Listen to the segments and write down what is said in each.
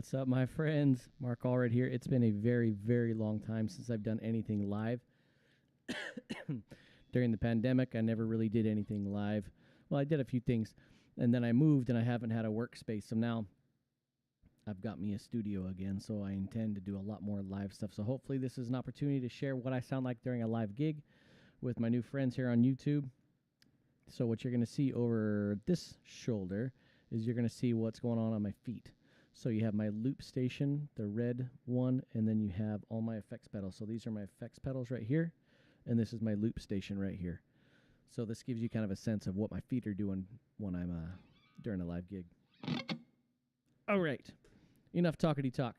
What's up, my friends? Marc Allred here. It's been a very, very long time since I've done anything live. During the pandemic, I never really did anything live. Well, I did a few things, and then I moved, and I haven't had a workspace. So now I've got me a studio again, so I intend to do a lot more live stuff. So hopefully this is an opportunity to share what I sound like during a live gig with my new friends here on YouTube. So what you're going to see over this shoulder is you're going to see what's going on my feet. So you have my loop station, the red one, and then you have all my effects pedals. So these are my effects pedals right here, and this is my loop station right here. So this gives you kind of a sense of what my feet are doing when I'm during a live gig. All right, enough talkity talk.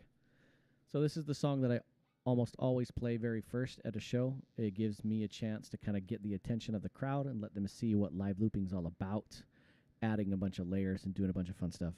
So this is the song that I almost always play very first at a show. It gives me a chance to kind of get the attention of the crowd and let them see what live looping is all about, adding a bunch of layers and doing a bunch of fun stuff.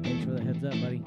Thanks for the heads up, buddy.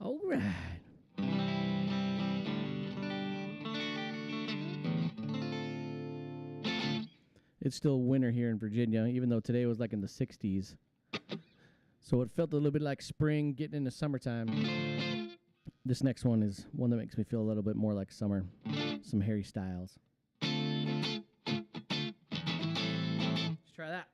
All right. It's still winter here in Virginia, even though today was like in the 60s. So it felt a little bit like spring getting into summertime. This next one is one that makes me feel a little bit more like summer. Some Harry Styles. Let's try that.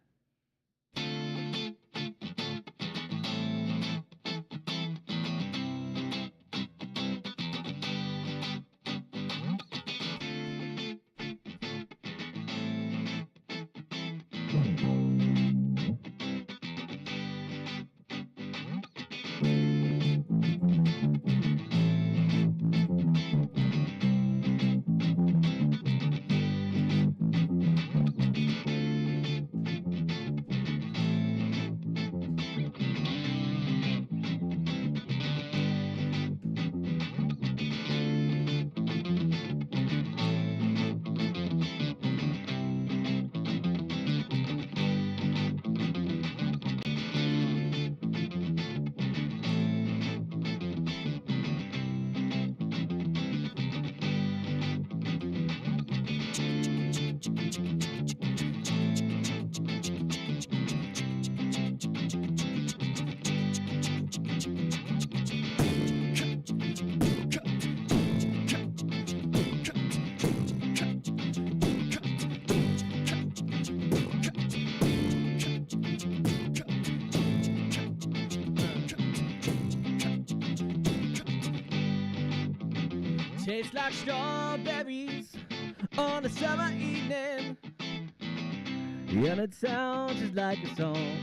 Tastes like strawberries on a summer evening, and it sounds just like a song.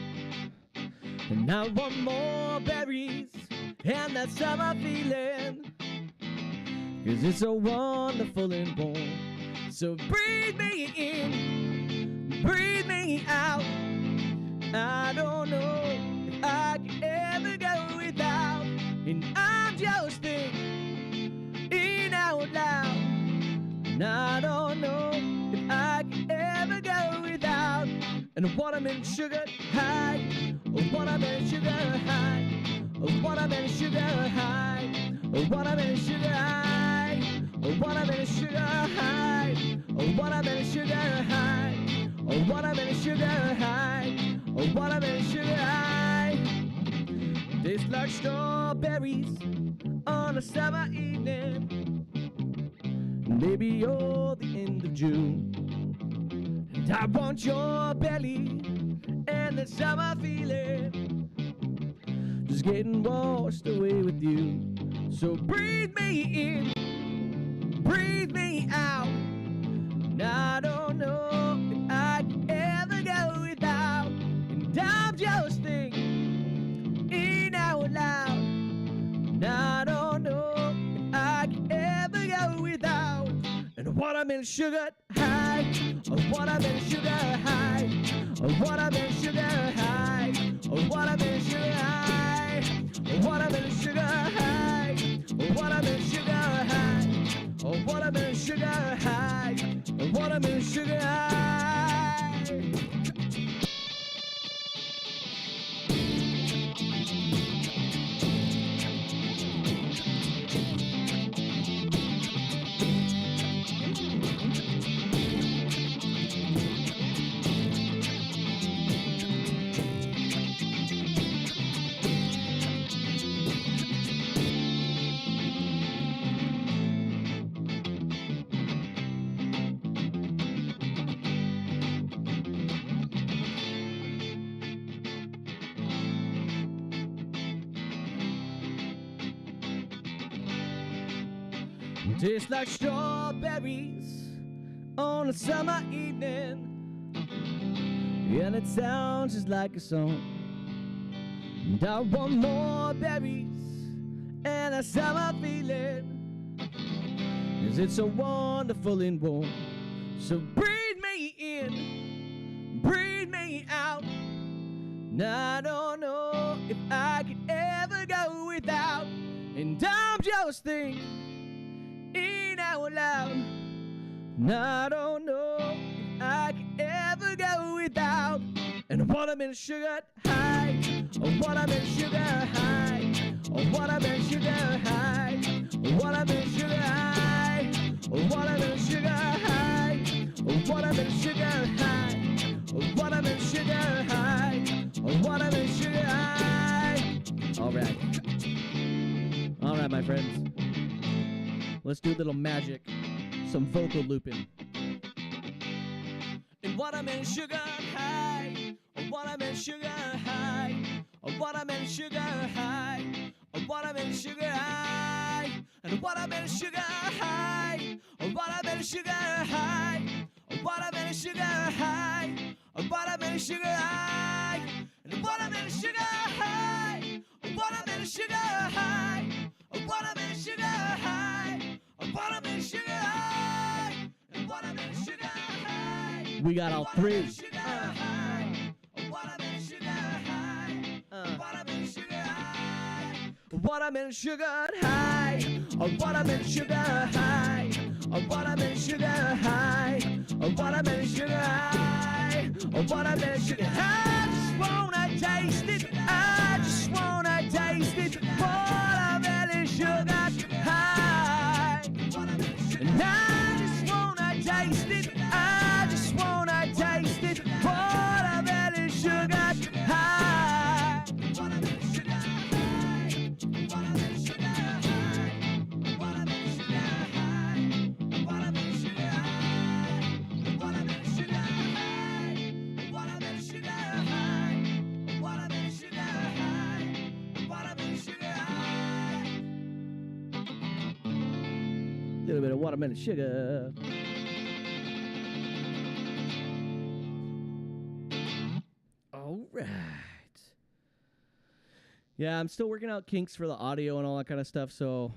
And I want more berries and that summer feeling, 'cause it's so wonderful and warm. So breathe me in, breathe me out. I don't know if I can ever go without, and I'm just thinking out loud. And I don't know if I can ever go without. And a watermelon sugar high, a watermelon sugar high, a watermelon sugar high, a watermelon sugar high, a watermelon sugar high, a watermelon sugar high, a watermelon sugar high, a watermelon sugar high. Tastes like strawberries on a summer evening. Maybe you're the end of June, and I want your belly and that summer feeling, just getting washed away with you. So breathe me in, breathe me out. And I don't know if I can ever go without, and I'm just thinking out loud. And I don't know if I can ever go without. And a watermelon sugar high, a watermelon sugar high, a watermelon sugar high, a watermelon sugar high, a watermelon sugar high, a watermelon sugar high, a watermelon sugar high, a watermelon sugar high. Tastes like strawberries on a summer evening, and it sounds just like a song. And I want more berries and a summer feeling, 'cause it's so wonderful and warm. So breathe me in, breathe me out. And I don't know if I could ever go without, and I'm just thinking out loud. And I don't know if I can ever go without. And a watermelon sugar high, a watermelon sugar high, a watermelon sugar sugar high. All right. All right, my friends. Let's do a little magic. Some vocal looping. And watermelon sugar high. Watermelon sugar high. Watermelon sugar high. Watermelon sugar high. And watermelon sugar high. Watermelon sugar high. Watermelon sugar high. Watermelon sugar high. And watermelon sugar high. Watermelon sugar high. Watermelon sugar high. Watermelon sugar high. And watermelon sugar high. We got all three. Watermelon sugar high. Watermelon sugar high. Watermelon sugar high. Watermelon sugar high. Watermelon sugar high. Watermelon sugar high. Watermelon sugar high. Watermelon sugar high. I just wanna taste it. I just wanna taste it. Watermelon sugar high. And I just wanna taste it. I just wanna taste it. Watermelon sugar high. Watermelon sugar high. Watermelon sugar high. Watermelon sugar high. Watermelon sugar high. Watermelon sugar high. Watermelon sugar high. Watermelon sugar high. Watermelon sugar high. Little bit of watermelon sugar. All right. Yeah, I'm still working out kinks for the audio and all that kind of stuff, so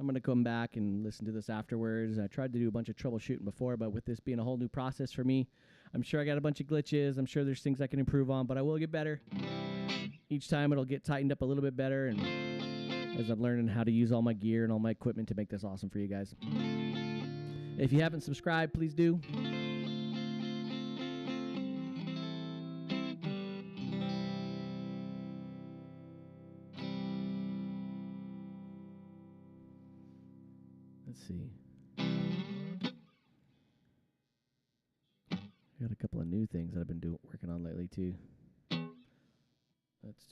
I'm going to come back and listen to this afterwards. I tried to do a bunch of troubleshooting before, but with this being a whole new process for me, I'm sure I got a bunch of glitches. I'm sure there's things I can improve on, but I will get better. Each time it'll get tightened up a little bit better, and as I'm learning how to use all my gear and all my equipment to make this awesome for you guys. If you haven't subscribed, please do. Let's see. I got a couple of new things that I've been working on lately too. Let's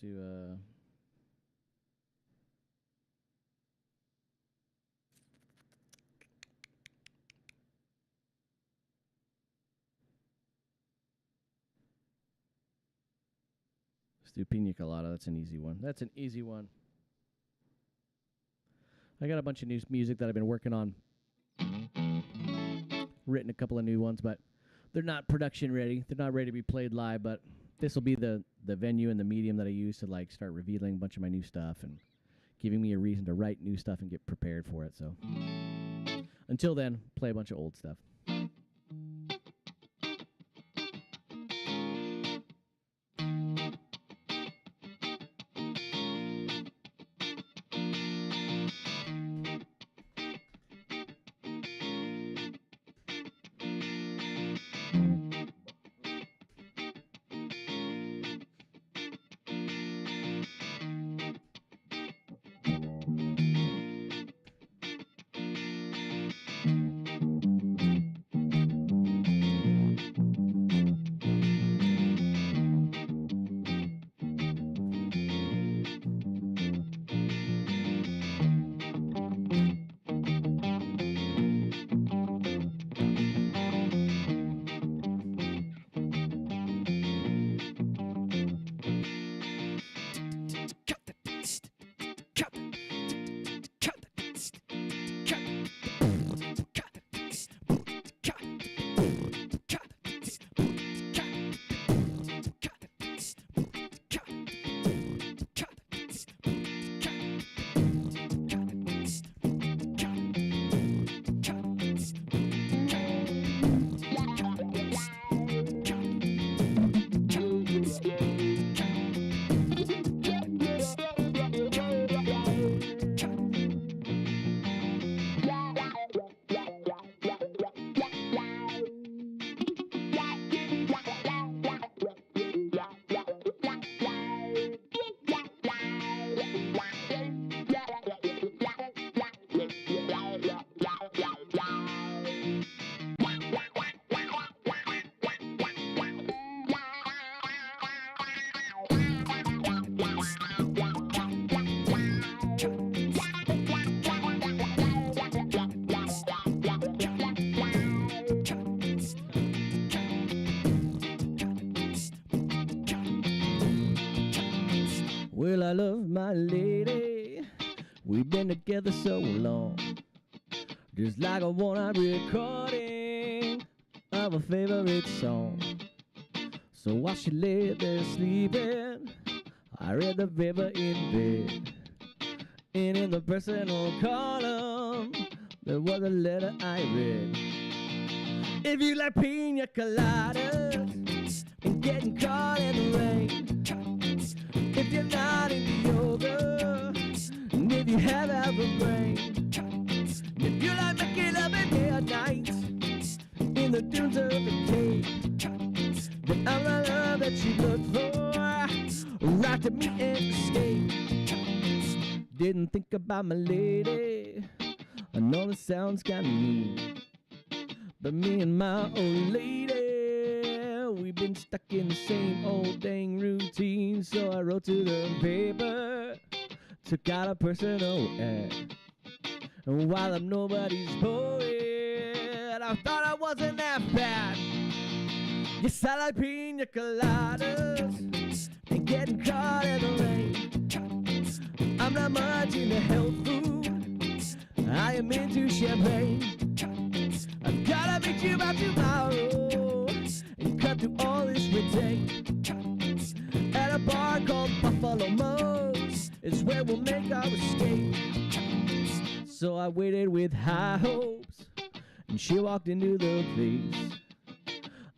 do Pina Colada. That's an easy one. That's an easy one. I got a bunch of new music that I've been working on. Written a couple of new ones, but they're not production ready. They're not ready to be played live, but this will be the venue and the medium that I use to like start revealing a bunch of my new stuff and giving me a reason to write new stuff and get prepared for it. So until then, play a bunch of old stuff. Well, I love my lady. We've been together so long. Just like a one-night recording of a favorite song. So while she lay there sleeping, I read the paper in bed. And in the personal column, there was a letter I read. If you like pina coladas and getting caught in the rain, if you're not into yoga, and if you have a brain, if you like making love at midnight in the dunes of the Cape, then I'm the love that you look for, right to me and escape. Didn't think about my lady, I know it sounds kinda mean, but me and my old lady, we've been stuck in the same old dang routine. So I wrote to the paper, took out a personal ad. And while I'm nobody's poet, I thought I wasn't that bad. Yes, I like pina coladas and getting caught in the rain. I'm not much into health food, I am into champagne. I've gotta meet you by tomorrow and cut through all this red tape. At a bar called Buffalo Mo's is where we'll make our escape. So I waited with high hopes, and she walked into the place.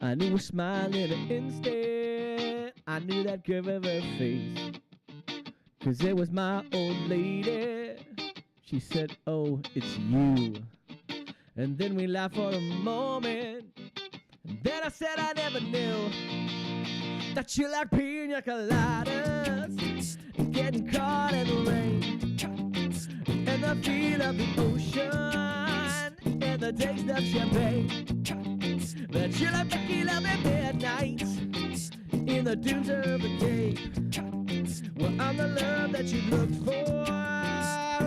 I knew her smile in an instant, I knew that curve of her face, 'cause it was my old lady. She said, "Oh, it's you." And then we laughed for a moment, and then I said I never knew that you like pina coladas and getting caught in the rain, and the feel of the ocean and the taste of champagne. That you like making love at midnight in the dunes of the Cape. Well, I'm the love that you looked for,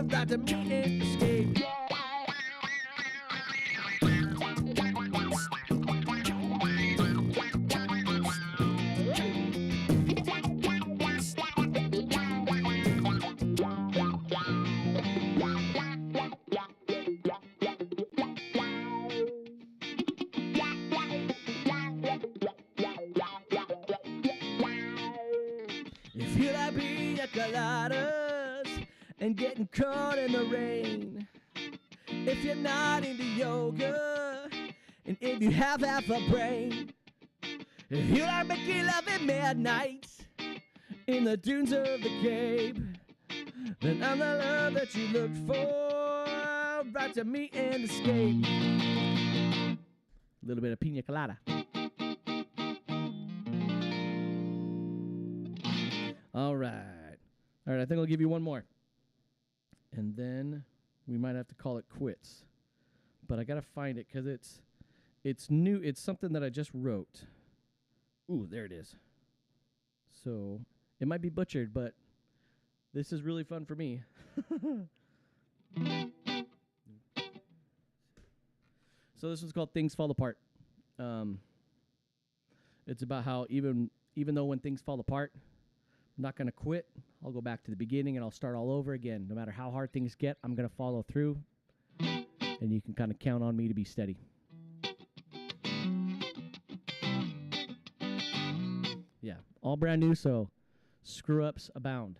right to meet and escape. If you like pina coladas and getting caught in the rain, if you're not into yoga, and if you have half a brain, if you like making love at midnight in the dunes of the Cape, then I'm the love that you look for, right to meet and escape. A little bit of pina colada. All right. All right, I think I'll give you one more. And then we might have to call it quits. But I got to find it because it's new. It's something that I just wrote. Ooh, there it is. So it might be butchered, but this is really fun for me. So this one's called Things Fall Apart. It's about how even though when things fall apart, I'm not going to quit. I'll go back to the beginning and I'll start all over again. No matter how hard things get, I'm going to follow through. And you can kind of count on me to be steady. Yeah, all brand new, so screw-ups abound.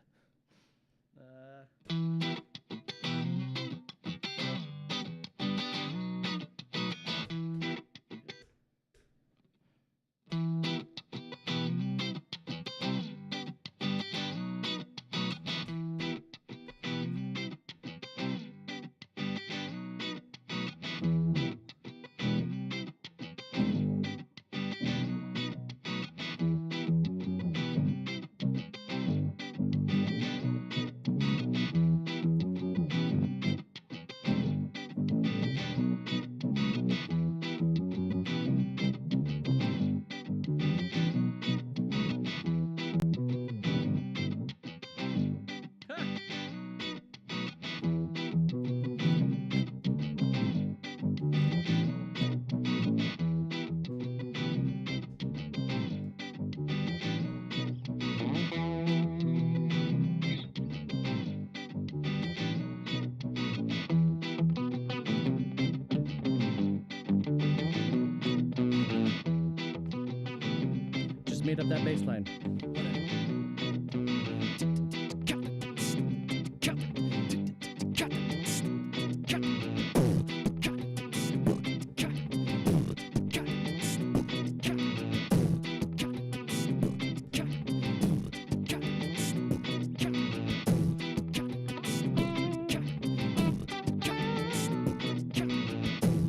made up that bass line.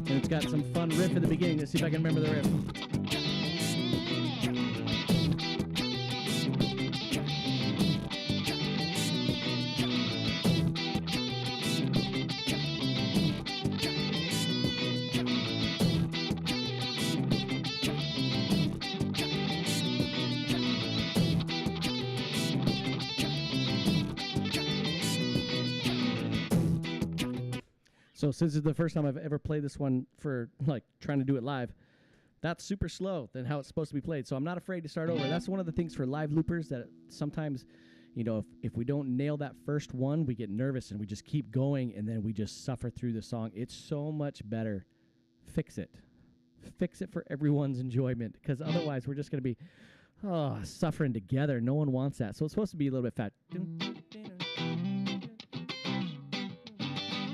And it's got some fun riff at the beginning. Let's see if I can remember the riff. So since it's the first time I've ever played this one for like trying to do it live, that's super slow than how it's supposed to be played. So I'm not afraid to start over. That's one of the things for live loopers that sometimes, you know, if we don't nail that first one, we get nervous and we just keep going and then we just suffer through the song. It's so much better. Fix it. Fix it for everyone's enjoyment, because otherwise we're just going to be suffering together. No one wants that. So it's supposed to be a little bit fat.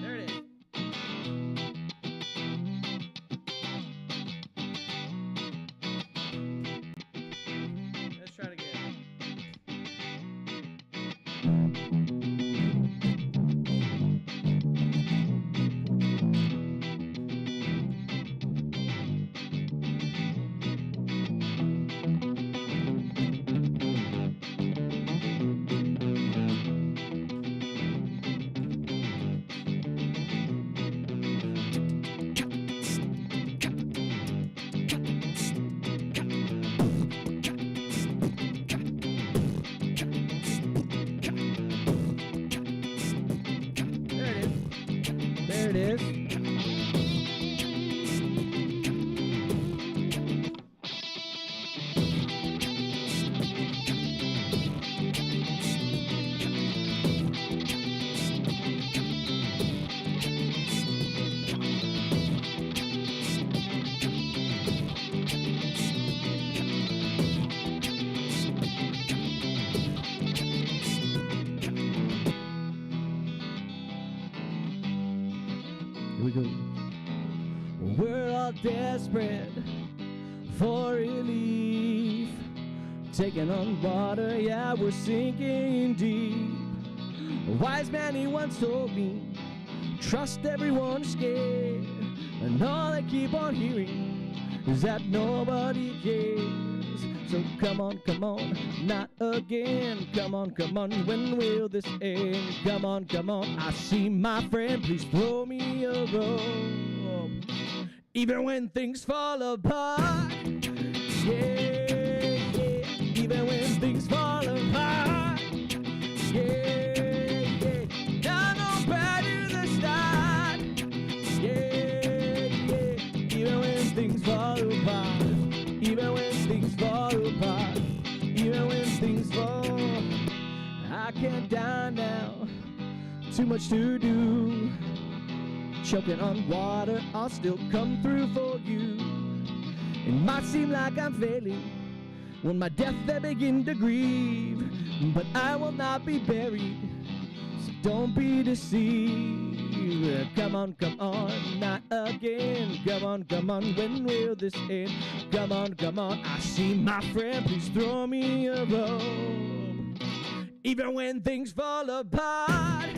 There it is. Let's try it again. There it is. Here we go. We're all desperate for relief, taking on water, yeah, we're sinking deep. A wise man, he once told me, trust everyone is scared, and all I keep on hearing is that nobody cares. So come on, not again. Come on, when will this end? Come on, I see my friend, please throw me a rope. Even when things fall apart, yeah, yeah. Even when things fall apart, yeah, yeah. Now go back to the start, yeah, yeah. Even when things fall apart, even when things fall apart, even when things fall, I can't die now, too much to do. Choking on water, I'll still come through for you. It might seem like I'm failing when my death they begin to grieve, but I will not be buried, so don't be deceived. Come on, not again. Come on, when will this end? Come on, I see my friend, please throw me a rope. Even when things fall apart,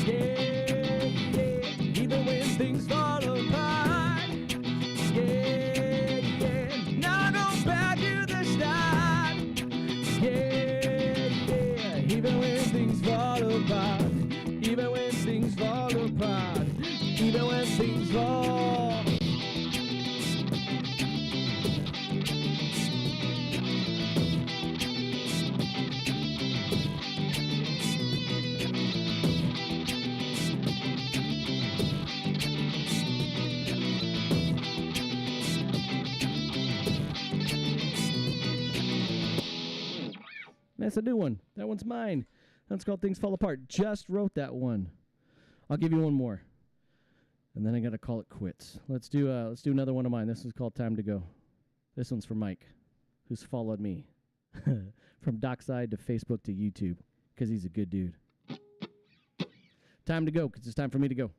yeah, yeah. Even when things fall apart, yeah, yeah. Now go back to the start, yeah, yeah. Even when things fall apart, even when things fall apart, even when things fall. That's a new one. That one's mine. That's called Things Fall Apart. Just wrote that one. I'll give you one more, and then I gotta call it quits. Let's do another one of mine. This is called Time to Go. This one's for Mike. who's followed me from Dockside to Facebook to YouTube because he's a good dude. Time to go because it's time for me to go.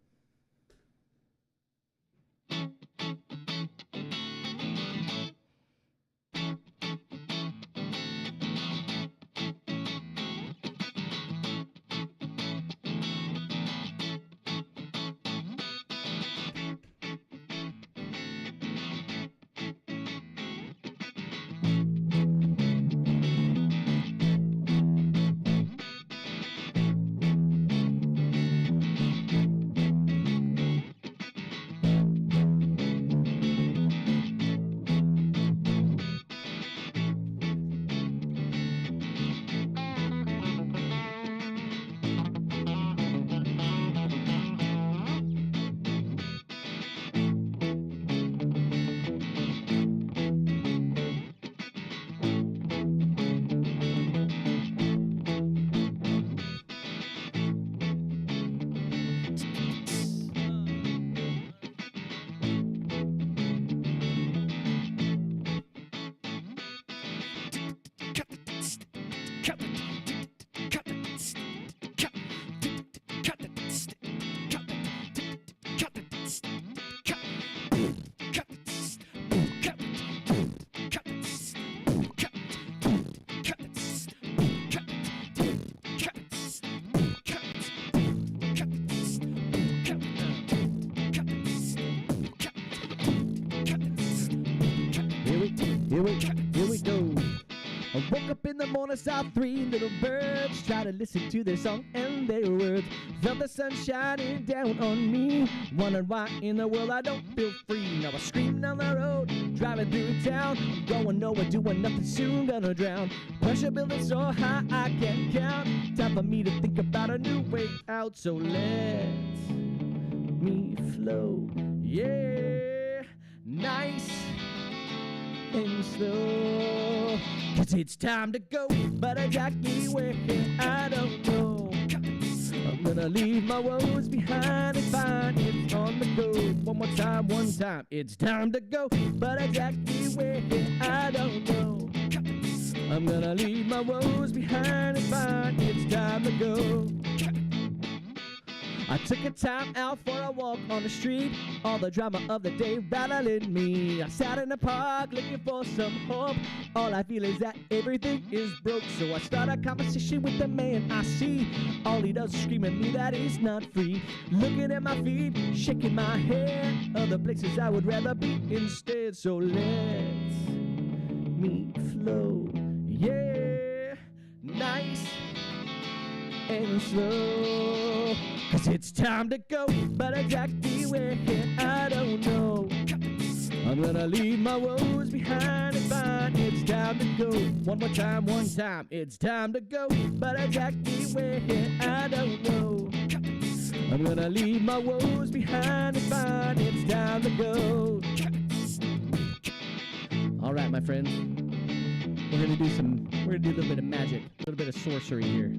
Here we go. I woke up in the morning, saw 3 little birds, tried to listen to their song and their words. Felt the sun shining down on me, wondered why in the world I don't feel free. Now I scream down the road, driving through town, going nowhere, doing nothing, soon gonna drown. Pressure building so high I can't count. Time for me to think about a new way out. So let me flow, yeah, nice and slow, 'cause it's time to go, but exactly where I don't know. I'm gonna leave my woes behind and find it's on the go. One time, it's time to go, but exactly where I don't know. I'm gonna leave my woes behind and find it's time to go. I took a time out for a walk on the street, all the drama of the day rattling me. I sat in the park looking for some hope, all I feel is that everything is broke. So I start a conversation with the man I see, all he does is scream at me that he's not free. Looking at my feet, shaking my head, other places I would rather be instead. So let me flow, yeah, nice and slow, 'cause it's time to go, but exactly where I don't know. I'm gonna leave my woes behind and find it's time to go. One time, it's time to go, but exactly where I don't know. I'm gonna leave my woes behind and find it's time to go. All right, my friends, we're gonna do a little bit of magic, a little bit of sorcery here.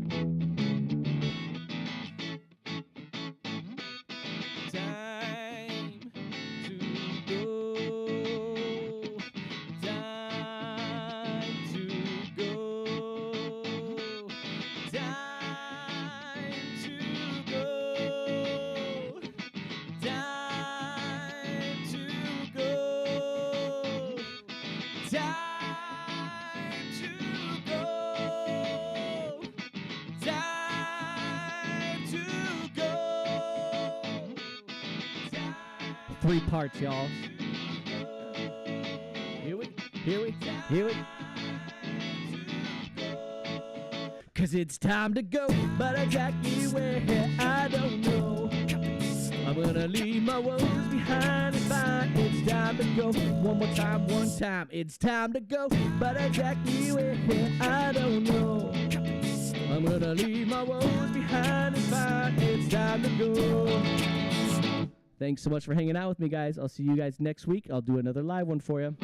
Three parts, y'all. Here we. 'Cause it's time to go, but exactly where I don't know. I'm gonna leave my woes behind and find it's time to go. One time, it's time to go, but exactly where I don't know. I'm gonna leave my woes behind and find it's time to go. Thanks so much for hanging out with me, guys. I'll see you guys next week. I'll do another live one for you.